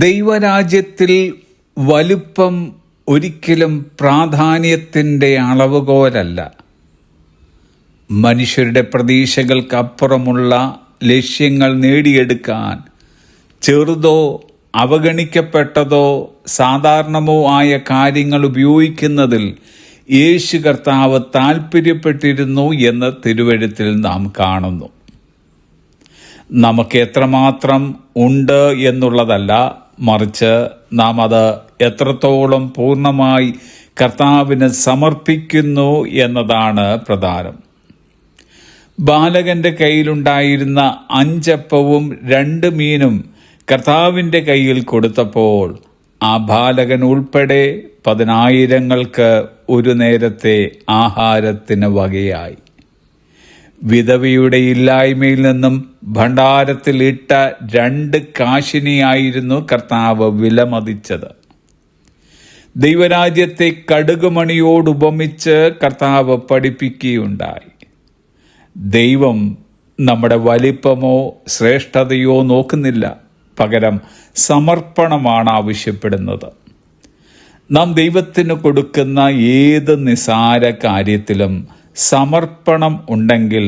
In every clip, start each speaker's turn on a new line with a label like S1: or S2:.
S1: ദൈവരാജ്യത്തിൽ വലുപ്പം ഒരിക്കലും പ്രാധാന്യത്തിൻ്റെ അളവുകോലല്ല. മനുഷ്യരുടെ പ്രതീക്ഷകൾക്കപ്പുറമുള്ള ലക്ഷ്യങ്ങൾ നേടിയെടുക്കാൻ ചെറുതോ അവഗണിക്കപ്പെട്ടതോ സാധാരണമോ ആയ കാര്യങ്ങൾ ഉപയോഗിക്കുന്നതിൽ യേശു കർത്താവ് താൽപ്പര്യപ്പെട്ടിരുന്നു എന്ന് തിരുവെഴുത്തിൽ നാം കാണുന്നു. നമുക്ക് എത്രമാത്രം ഉണ്ട് എന്നുള്ളതല്ല, മറിച്ച് നാം അത് എത്രത്തോളം പൂർണ്ണമായി കർത്താവിന് സമർപ്പിക്കുന്നു എന്നതാണ് പ്രധാനം. ബാലകന്റെ കയ്യിലുണ്ടായിരുന്ന 5 അപ്പവും 2 മീനും കർത്താവിൻ്റെ കയ്യിൽ കൊടുത്തപ്പോൾ ആ ബാലകൻ ഉൾപ്പെടെ 10,000-ങ്ങൾക്ക് ഒരു നേരത്തെ ആഹാരത്തിന് വകയായി. വിധവയുടെ ഇല്ലായ്മയിൽ നിന്നും ഭണ്ഡാരത്തിൽ ഇട്ട 2 കാശിനെയായിരുന്നു കർത്താവ് വിലമതിച്ചത്. ദൈവരാജ്യത്തെ കടുകുമണിയോടുപമിച്ച് കർത്താവ് പഠിപ്പിക്കുകയുണ്ടായി. ദൈവം നമ്മുടെ വലിപ്പമോ ശ്രേഷ്ഠതയോ നോക്കുന്നില്ല, പകരം സമർപ്പണമാണ് ആവശ്യപ്പെടുന്നത്. നാം ദൈവത്തിന് കൊടുക്കുന്ന ഏത് നിസാര കാര്യത്തിലും സമർപ്പണം ഉണ്ടെങ്കിൽ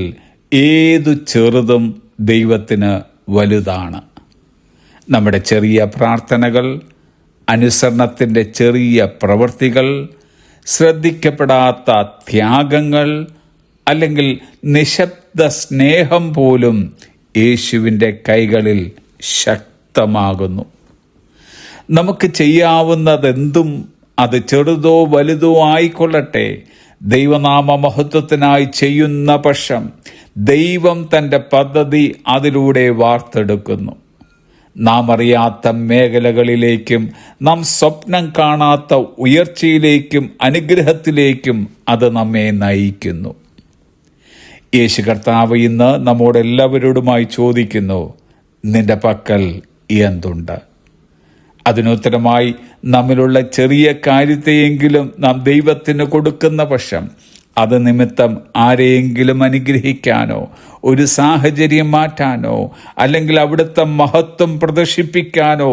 S1: ഏതു ചെറുതും ദൈവത്തിന് വലുതാണ്. നമ്മുടെ ചെറിയ പ്രാർത്ഥനകൾ, അനുസരണത്തിൻ്റെ ചെറിയ പ്രവൃത്തികൾ, ശ്രദ്ധിക്കപ്പെടാത്ത ത്യാഗങ്ങൾ, അല്ലെങ്കിൽ നിശബ്ദ സ്നേഹം പോലും യേശുവിൻ്റെ കൈകളിൽ ശക്തമാകുന്നു. നമുക്ക് ചെയ്യാവുന്നതെന്തും, അത് ചെറുതോ വലുതോ ആയിക്കൊള്ളട്ടെ, ദൈവനാമ മഹത്വത്തിനായി ചെയ്യുന്ന പക്ഷം ദൈവം തൻ്റെ പദ്ധതി അതിലൂടെ വാർത്തെടുക്കുന്നു. നാം അറിയാത്ത മേഖലകളിലേക്കും നാം സ്വപ്നം കാണാത്ത ഉയർച്ചയിലേക്കും അനുഗ്രഹത്തിലേക്കും അത് നമ്മെ നയിക്കുന്നു. യേശു കർത്താവ് ഇന്ന് നമ്മോടെല്ലാവരോടുമായി ചോദിക്കുന്നു, നിന്റെ പക്കൽ എന്തുണ്ട്? അതിനുത്തരമായി നമ്മിലുള്ള ചെറിയ കാര്യത്തെയെങ്കിലും നാം ദൈവത്തിന് കൊടുക്കുന്ന പക്ഷം അത് നിമിത്തം ആരെയെങ്കിലും അനുഗ്രഹിക്കാനോ ഒരു സാഹചര്യം മാറ്റാനോ അല്ലെങ്കിൽ അവിടുത്തെ മഹത്വം പ്രദർശിപ്പിക്കാനോ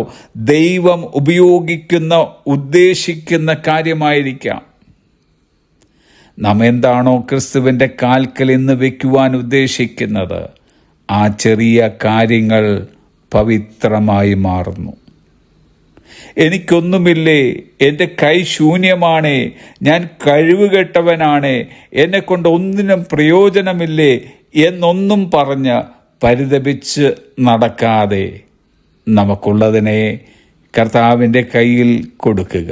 S1: ദൈവം ഉദ്ദേശിക്കുന്ന കാര്യമായിരിക്കാം. നാം എന്താണോ ക്രിസ്തുവിൻ്റെ കാൽക്കൽ ഇന്ന് വയ്ക്കുവാൻ ഉദ്ദേശിക്കുന്നത്, ആ ചെറിയ കാര്യങ്ങൾ പവിത്രമായി മാറുന്നു. എനിക്കൊന്നുമില്ലേ, എൻ്റെ കൈ ശൂന്യമാണേ, ഞാൻ കഴിവുകെട്ടവനാണേ, എന്നെക്കൊണ്ട് ഒന്നിനും പ്രയോജനമില്ലേ എന്നൊന്നും പറഞ്ഞ് പരിതപിച്ച് നടക്കാതെ നമുക്കുള്ളതിനെ കർത്താവിൻ്റെ കയ്യിൽ കൊടുക്കുക.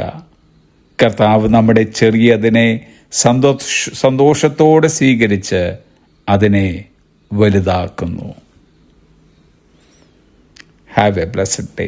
S1: കർത്താവ് നമ്മുടെ ചെറിയതിനെ സന്തോഷത്തോടെ സ്വീകരിച്ച് അതിനെ വലുതാക്കുന്നു. Have a blessed day.